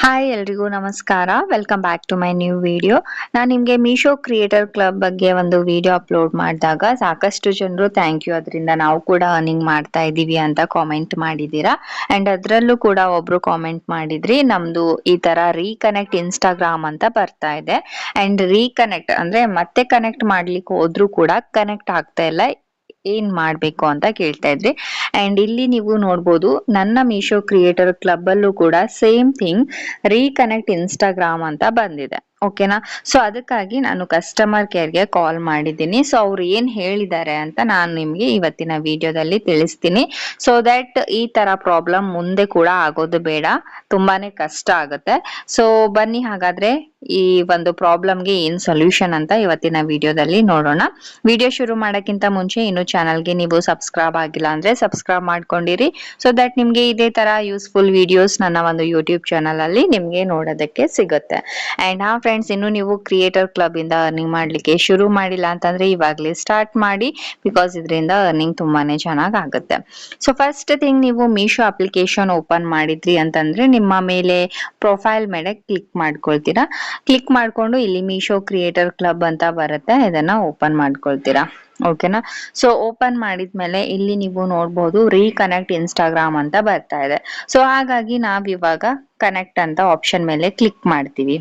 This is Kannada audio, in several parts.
ಹಾಯ್ ಎಲ್ರಿಗೂ ನಮಸ್ಕಾರ. Welcome back to my new video. ನಾನು ನಿಮಗೆ ಮೀಶೋ ಕ್ರಿಯೇಟರ್ ಕ್ಲಬ್ ಬಗ್ಗೆ ಒಂದು ವಿಡಿಯೋ ಅಪ್ಲೋಡ್ ಮಾಡಿದಾಗ ಸಾಕಷ್ಟು ಜನರು ಥ್ಯಾಂಕ್ ಯು, ಅದರಿಂದ ನಾವು ಕೂಡ ಅರ್ನಿಂಗ್ ಮಾಡ್ತಾ ಇದ್ದೀವಿ ಅಂತ ಕಾಮೆಂಟ್ ಮಾಡಿದ್ದೀರಾ. ಅಂಡ್ ಅದರಲ್ಲೂ ಕೂಡ ಒಬ್ರು ಕಾಮೆಂಟ್ ಮಾಡಿದ್ರಿ, ನಮ್ದು ಈ ತರ ರೀಕನೆಕ್ಟ್ ಇನ್ಸ್ಟಾಗ್ರಾಮ್ ಅಂತ ಬರ್ತಾ ಇದೆ. ಅಂಡ್ ರೀಕನೆಕ್ಟ್ ಅಂದ್ರೆ ಮತ್ತೆ ಕನೆಕ್ಟ್ ಮಾಡ್ಲಿಕ್ಕೆ ಹೋದ್ರೂ ಕೂಡ ಕನೆಕ್ಟ್ ಆಗ್ತಾ ಇಲ್ಲ, ಏನ್ ಮಾಡ್ಬೇಕು ಅಂತ ಕೇಳ್ತಾ ಇದ್ರಿ. ಅಂಡ್ ಇಲ್ಲಿ ನೀವು ನೋಡ್ಬೋದು, ನನ್ನ ಮೀಶೋ ಕ್ರಿಯೇಟರ್ ಕ್ಲಬ್ ಅಲ್ಲೂ ಕೂಡ ಸೇಮ್ ಥಿಂಗ್ ರೀಕನೆಕ್ಟ್ ಇನ್ಸ್ಟಾಗ್ರಾಮ್ ಅಂತ ಬಂದಿದೆ. ಓಕೆನಾ? ಸೊ ಅದಕ್ಕಾಗಿ ನಾನು ಕಸ್ಟಮರ್ ಕೇರ್ಗೆ ಕಾಲ್ ಮಾಡಿದ್ದೀನಿ. ಸೊ ಅವ್ರು ಏನ್ ಹೇಳಿದ್ದಾರೆ ಅಂತ ನಾನು ನಿಮ್ಗೆ ಇವತ್ತಿನ ವಿಡಿಯೋದಲ್ಲಿ ತಿಳಿಸ್ತೀನಿ. ಸೊ ದಟ್ ಈ ತರ ಪ್ರಾಬ್ಲಮ್ ಮುಂದೆ ಕೂಡ ಆಗೋದು ಬೇಡ, ತುಂಬಾನೇ ಕಷ್ಟ ಆಗುತ್ತೆ. ಸೊ ಬನ್ನಿ ಹಾಗಾದ್ರೆ ಈ ಒಂದು ಪ್ರಾಬ್ಲಮ್ಗೆ ಏನ್ ಸೊಲ್ಯೂಷನ್ ಅಂತ ಇವತ್ತಿನ ವಿಡಿಯೋದಲ್ಲಿ ನೋಡೋಣ. ವಿಡಿಯೋ ಶುರು ಮಾಡಕ್ಕಿಂತ ಮುಂಚೆ ಇನ್ನು ಚಾನಲ್ಗೆ ನೀವು ಸಬ್ಸ್ಕ್ರೈಬ್ ಆಗಿಲ್ಲ ಅಂದ್ರೆ ಸಬ್ಸ್ಕ್ರೈಬ್ ಮಾಡ್ಕೊಂಡಿರಿ, ಸೊ ದಟ್ ನಿಮ್ಗೆ ಇದೇ ತರ ಯೂಸ್ಫುಲ್ ವಿಡಿಯೋಸ್ ನನ್ನ ಒಂದು ಯೂಟ್ಯೂಬ್ ಚಾನಲ್ ಅಲ್ಲಿ ನಿಮ್ಗೆ ನೋಡೋದಕ್ಕೆ ಸಿಗುತ್ತೆ. ಅಂಡ್ ಫ್ರೆಂಡ್ಸ್, ಇನ್ನು ನೀವು ಕ್ರಿಯೇಟರ್ ಕ್ಲಬ್ ಇಂದ ಅರ್ನಿಂಗ್ ಮಾಡ್ಲಿಕ್ಕೆ ಶುರು ಮಾಡಿಲ್ಲ ಅಂತಂದ್ರೆ ಇವಾಗ್ಲೇ ಸ್ಟಾರ್ಟ್ ಮಾಡಿ, ಬಿಕಾಸ್ ಇದರಿಂದ ಅರ್ನಿಂಗ್ ತುಂಬಾನೇ ಚೆನ್ನಾಗ್ ಆಗುತ್ತೆ. ಸೊ ಫಸ್ಟ್ ಥಿಂಗ್, ನೀವು ಮೀಶೋ ಅಪ್ಲಿಕೇಶನ್ ಓಪನ್ ಮಾಡಿದ್ರಿ ಅಂತಂದ್ರೆ ನಿಮ್ಮ ಮೇಲೆ ಪ್ರೊಫೈಲ್ ಮೇಲೆ ಕ್ಲಿಕ್ ಮಾಡ್ಕೊಳ್ತೀರಾ. ಕ್ಲಿಕ್ ಮಾಡ್ಕೊಂಡು ಇಲ್ಲಿ ಮೀಶೋ ಕ್ರಿಯೇಟರ್ ಕ್ಲಬ್ ಅಂತ ಬರುತ್ತೆ, ಇದನ್ನ ಓಪನ್ ಮಾಡ್ಕೊಳ್ತೀರಾ. ಓಕೆನಾ? ಸೊ ಓಪನ್ ಮಾಡಿದ್ಮೇಲೆ ಇಲ್ಲಿ ನೀವು ನೋಡ್ಬೋದು ರೀಕನೆಕ್ಟ್ ಇನ್ಸ್ಟಾಗ್ರಾಮ್ ಅಂತ ಬರ್ತಾ ಇದೆ. ಸೊ ಹಾಗಾಗಿ ನಾವ್ ಇವಾಗ ಕನೆಕ್ಟ್ ಅಂತ ಆಪ್ಷನ್ ಮೇಲೆ ಕ್ಲಿಕ್ ಮಾಡ್ತೀವಿ.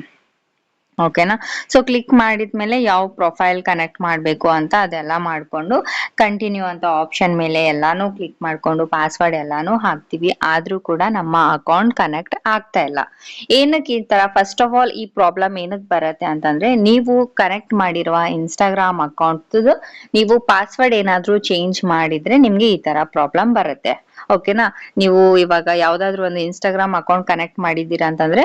ಓಕೆನಾ? ಸೊ ಕ್ಲಿಕ್ ಮಾಡಿದ್ಮೇಲೆ ಯಾವ ಪ್ರೊಫೈಲ್ ಕನೆಕ್ಟ್ ಮಾಡ್ಬೇಕು ಅಂತ ಅದೆಲ್ಲ ಮಾಡ್ಕೊಂಡು ಕಂಟಿನ್ಯೂ ಅಂತ ಆಪ್ಷನ್ ಮೇಲೆ ಎಲ್ಲಾನು ಕ್ಲಿಕ್ ಮಾಡ್ಕೊಂಡು ಪಾಸ್ವರ್ಡ್ ಎಲ್ಲಾನು ಹಾಕ್ತಿವಿ. ಆದ್ರೂ ಕೂಡ ನಮ್ಮ ಅಕೌಂಟ್ ಕನೆಕ್ಟ್ ಆಗ್ತಾ ಇಲ್ಲ. ಏನಕ್ಕೆ ಈ ತರ? ಫಸ್ಟ್ ಆಫ್ ಆಲ್, ಈ ಪ್ರಾಬ್ಲಮ್ ಏನಕ್ಕೆ ಬರುತ್ತೆ ಅಂತಂದ್ರೆ, ನೀವು ಕನೆಕ್ಟ್ ಮಾಡಿರುವ ಇನ್ಸ್ಟಾಗ್ರಾಮ್ ಅಕೌಂಟ್ ನೀವು ಪಾಸ್ವರ್ಡ್ ಏನಾದ್ರೂ ಚೇಂಜ್ ಮಾಡಿದ್ರೆ ನಿಮ್ಗೆ ಈ ತರ ಪ್ರಾಬ್ಲಮ್ ಬರುತ್ತೆ. ಓಕೆನಾ? ನೀವು ಇವಾಗ ಯಾವ್ದಾದ್ರು ಒಂದು ಇನ್ಸ್ಟಾಗ್ರಾಮ್ ಅಕೌಂಟ್ ಕನೆಕ್ಟ್ ಮಾಡಿದ್ದೀರಾ ಅಂತಂದ್ರೆ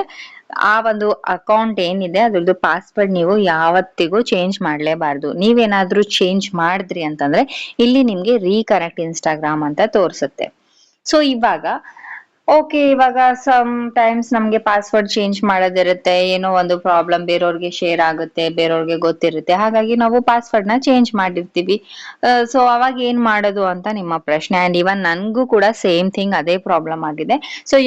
ಆ ಒಂದು ಅಕೌಂಟ್ ಏನಿದೆ ಅದ್ರದ್ದು ಪಾಸ್ವರ್ಡ್ ನೀವು ಯಾವತ್ತಿಗೂ ಚೇಂಜ್ ಮಾಡ್ಲೇಬಾರ್ದು. ನೀವೇನಾದ್ರೂ ಚೇಂಜ್ ಮಾಡಿದ್ರಿ ಅಂತಂದ್ರೆ ಇಲ್ಲಿ ನಿಮ್ಗೆ ರೀಕನೆಕ್ಟ್ ಇನ್ಸ್ಟಾಗ್ರಾಮ್ ಅಂತ ತೋರಿಸುತ್ತೆ. ಸೊ ಇವಾಗ ಸಮ್ ಟೈಮ್ಸ್ ನಮ್ಗೆ ಪಾಸ್ವರ್ಡ್ ಚೇಂಜ್ ಮಾಡೋದಿರುತ್ತೆ, ಏನೋ ಒಂದು ಪ್ರಾಬ್ಲಮ್ ಬೇರೆಯವ್ರಿಗೆ ಶೇರ್ ಆಗುತ್ತೆ, ಬೇರೆಯವ್ರಿಗೆ ಗೊತ್ತಿರುತ್ತೆ, ಹಾಗಾಗಿ ನಾವು ಪಾಸ್ವರ್ಡ್ ನ ಚೇಂಜ್ ಮಾಡಿರ್ತೀವಿ. ಸೊ ಅವಾಗ ಏನ್ ಮಾಡೋದು ಅಂತ ನಿಮ್ಮ ಪ್ರಶ್ನೆ. ಅಂಡ್ ಇವನ್ ನನ್ಗೂ ಕೂಡ ಸೇಮ್ ಥಿಂಗ್ ಅದೇ ಪ್ರಾಬ್ಲಮ್ ಆಗಿದೆ. ಸೊ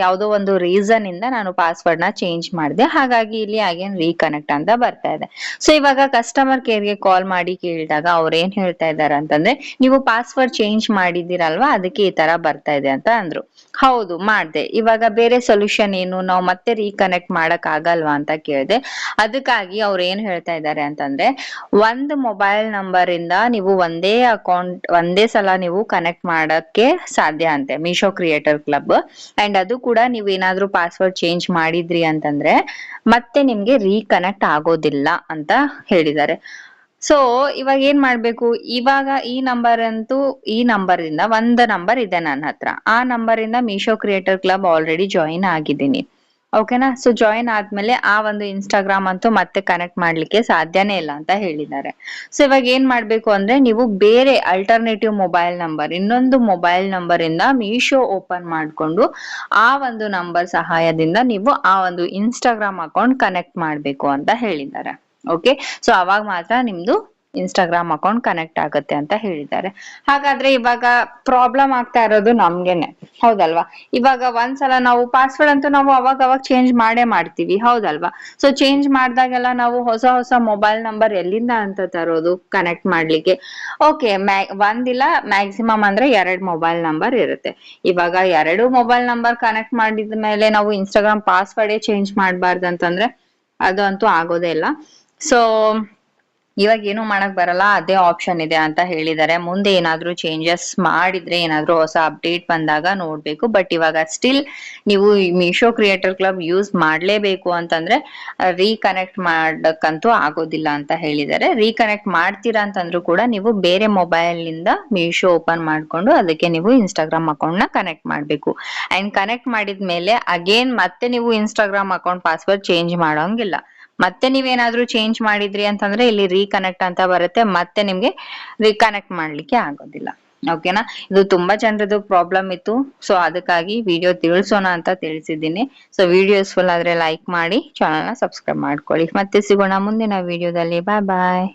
ಯಾವುದೋ ಒಂದು ರೀಸನ್ ಇಂದ ನಾನು ಪಾಸ್ವರ್ಡ್ ನ ಚೇಂಜ್ ಮಾಡಿದೆ, ಹಾಗಾಗಿ ಇಲ್ಲಿ ಅಗೇನ್ ರೀಕನೆಕ್ಟ್ ಅಂತ ಬರ್ತಾ ಇದೆ. ಸೊ ಇವಾಗ ಕಸ್ಟಮರ್ ಕೇರ್ಗೆ ಕಾಲ್ ಮಾಡಿ ಕೇಳಿದಾಗ ಅವ್ರು ಏನ್ ಹೇಳ್ತಾ ಇದ್ದಾರೆ ಅಂತಂದ್ರೆ, ನೀವು ಪಾಸ್ವರ್ಡ್ ಚೇಂಜ್ ಮಾಡಿದ್ದೀರಲ್ವಾ, ಅದಕ್ಕೆ ಈ ತರ ಬರ್ತಾ ಇದೆ ಅಂತ ಅಂದ್ರು. ಹೌದು, ಮಾಡ್ದೆ. ಇವಾಗ ಬೇರೆ ಸೊಲ್ಯೂಷನ್ ಏನು? ನಾವು ಮತ್ತೆ ರೀಕನೆಕ್ಟ್ ಮಾಡಕ್ ಆಗಲ್ವಾ ಅಂತ ಕೇಳಿದೆ. ಅದಕ್ಕಾಗಿ ಅವ್ರು ಏನ್ ಹೇಳ್ತಾ ಇದ್ದಾರೆ ಅಂತಂದ್ರೆ, ಒಂದು ಮೊಬೈಲ್ ನಂಬರ್ ಇಂದ ನೀವು ಒಂದೇ ಸಲ ನೀವು ಕನೆಕ್ಟ್ ಮಾಡಕ್ಕೆ ಸಾಧ್ಯ ಅಂತೆ ಮೀಶೋ ಕ್ರಿಯೇಟರ್ ಕ್ಲಬ್. ಅಂಡ್ ಅದು ಕೂಡ ನೀವು ಏನಾದ್ರೂ ಪಾಸ್ವರ್ಡ್ ಚೇಂಜ್ ಮಾಡಿದ್ರಿ ಅಂತಂದ್ರೆ ಮತ್ತೆ ನಿಮ್ಗೆ ರೀಕನೆಕ್ಟ್ ಆಗೋದಿಲ್ಲ ಅಂತ ಹೇಳಿದ್ದಾರೆ. ಸೊ ಇವಾಗ ಏನ್ ಮಾಡ್ಬೇಕು? ಇವಾಗ ಈ ನಂಬರ್ ಇಂದ ಒಂದು ನಂಬರ್ ಇದೆ ನನ್ನ ಹತ್ರ, ಆ ನಂಬರ್ ಇಂದ Meesho creator club already join ಆಗಿದ್ದೀನಿ. ಓಕೆನಾ? ಸೊ ಜಾಯಿನ್ ಆದ್ಮೇಲೆ ಆ ಒಂದು ಇನ್ಸ್ಟಾಗ್ರಾಮ್ ಅಂತೂ ಮತ್ತೆ ಕನೆಕ್ಟ್ ಮಾಡ್ಲಿಕ್ಕೆ ಸಾಧ್ಯನೇ ಇಲ್ಲ ಅಂತ ಹೇಳಿದ್ದಾರೆ. ಸೊ ಇವಾಗ ಏನ್ ಮಾಡ್ಬೇಕು ಅಂದ್ರೆ, ನೀವು ಬೇರೆ ಅಲ್ಟರ್ನೇಟಿವ್ ಮೊಬೈಲ್ ನಂಬರ್, ಇನ್ನೊಂದು ಮೊಬೈಲ್ ನಂಬರ್ ಇಂದ ಮೀಶೋ ಓಪನ್ ಮಾಡ್ಕೊಂಡು ಆ ಒಂದು ನಂಬರ್ ಸಹಾಯದಿಂದ ನೀವು ಆ ಒಂದು ಇನ್ಸ್ಟಾಗ್ರಾಮ್ ಅಕೌಂಟ್ ಕನೆಕ್ಟ್ ಮಾಡ್ಬೇಕು ಅಂತ ಹೇಳಿದ್ದಾರೆ. ಓಕೆ? ಸೊ ಅವಾಗ ಮಾತ್ರ ನಿಮ್ದು ಇನ್ಸ್ಟಾಗ್ರಾಮ್ ಅಕೌಂಟ್ ಕನೆಕ್ಟ್ ಆಗುತ್ತೆ ಅಂತ ಹೇಳಿದ್ದಾರೆ. ಹಾಗಾದ್ರೆ ಇವಾಗ ಪ್ರಾಬ್ಲಮ್ ಆಗ್ತಾ ಇರೋದು ನಮ್ಗೆನೆ, ಹೌದಲ್ವಾ? ಇವಾಗ ಒಂದ್ಸಲ ನಾವು ಪಾಸ್ವರ್ಡ್ ಅಂತೂ ನಾವು ಅವಾಗ ಚೇಂಜ್ ಮಾಡೇ ಮಾಡ್ತೀವಿ, ಹೌದಲ್ವಾ? ಸೊ ಚೇಂಜ್ ಮಾಡ್ದಾಗೆಲ್ಲ ನಾವು ಹೊಸ ಮೊಬೈಲ್ ನಂಬರ್ ಎಲ್ಲಿಂದ ಅಂತ ತರೋದು ಕನೆಕ್ಟ್ ಮಾಡ್ಲಿಕ್ಕೆ? ಓಕೆ, ಒಂದಿಲ್ಲ ಮ್ಯಾಕ್ಸಿಮಮ್ ಅಂದ್ರೆ 2 ಮೊಬೈಲ್ ನಂಬರ್ ಇರುತ್ತೆ. ಇವಾಗ 2 ಮೊಬೈಲ್ ನಂಬರ್ ಕನೆಕ್ಟ್ ಮಾಡಿದ ಮೇಲೆ ನಾವು ಇನ್ಸ್ಟಾಗ್ರಾಮ್ ಪಾಸ್ವರ್ಡೇ ಚೇಂಜ್ ಮಾಡ್ಬಾರ್ದು ಅಂತಂದ್ರೆ ಅದು ಅಂತೂ ಆಗೋದೇ ಇಲ್ಲ. ಸೊ ಇವಾಗ ಏನು ಮಾಡಕ್ ಬರಲ್ಲ, ಅದೇ ಆಪ್ಷನ್ ಇದೆ ಅಂತ ಹೇಳಿದ್ದಾರೆ. ಮುಂದೆ ಏನಾದ್ರೂ ಚೇಂಜಸ್ ಮಾಡಿದ್ರೆ, ಏನಾದ್ರೂ ಹೊಸ ಅಪ್ಡೇಟ್ ಬಂದಾಗ ನೋಡ್ಬೇಕು. ಬಟ್ ಇವಾಗ ಸ್ಟಿಲ್ ನೀವು ಮೀಶೋ ಕ್ರಿಯೇಟರ್ ಕ್ಲಬ್ ಯೂಸ್ ಮಾಡ್ಲೇಬೇಕು ಅಂತಂದ್ರೆ ರೀಕನೆಕ್ಟ್ ಮಾಡಕ್ಕಂತೂ ಆಗೋದಿಲ್ಲ ಅಂತ ಹೇಳಿದ್ದಾರೆ. ರೀಕನೆಕ್ಟ್ ಮಾಡ್ತೀರಾ ಅಂತಂದ್ರೂ ಕೂಡ ನೀವು ಬೇರೆ ಮೊಬೈಲ್ ನಿಂದ ಮೀಶೋ ಓಪನ್ ಮಾಡ್ಕೊಂಡು ಅದಕ್ಕೆ ನೀವು ಇನ್ಸ್ಟಾಗ್ರಾಮ್ ಅಕೌಂಟ್ ನ ಕನೆಕ್ಟ್ ಮಾಡ್ಬೇಕು. ಅಂಡ್ ಕನೆಕ್ಟ್ ಮಾಡಿದ್ಮೇಲೆ ಅಗೇನ್ ಮತ್ತೆ ನೀವು ಇನ್ಸ್ಟಾಗ್ರಾಮ್ ಅಕೌಂಟ್ ಪಾಸ್ವರ್ಡ್ ಚೇಂಜ್ ಮಾಡೋಂಗಿಲ್ಲ. ಮತ್ತೆ ನೀವೇನಾದ್ರೂ ಚೇಂಜ್ ಮಾಡಿದ್ರಿ ಅಂತಂದ್ರೆ ಇಲ್ಲಿ ರೀಕನೆಕ್ಟ್ ಅಂತ ಬರುತ್ತೆ, ಮತ್ತೆ ನಿಮ್ಗೆ ರೀಕನೆಕ್ಟ್ ಮಾಡ್ಲಿಕ್ಕೆ ಆಗೋದಿಲ್ಲ. ಓಕೆನಾ? ಇದು ತುಂಬಾ ಜನರದ್ದು ಪ್ರಾಬ್ಲಮ್ ಇತ್ತು. ಸೊ ಅದಕ್ಕಾಗಿ ವಿಡಿಯೋ ತಿಳಿಸೋಣ ಅಂತ ತಿಳಿಸಿದ್ದೀನಿ. ಸೊ ವಿಡಿಯೋ ಯೂಸ್ಫುಲ್ ಆದ್ರೆ ಲೈಕ್ ಮಾಡಿ, ಚಾನಲ್ ನ ಸಬ್ಸ್ಕ್ರೈಬ್ ಮಾಡ್ಕೊಳ್ಳಿ. ಮತ್ತೆ ಸಿಗೋಣ ಮುಂದಿನ ವಿಡಿಯೋದಲ್ಲಿ. ಬಾಯ್ ಬಾಯ್.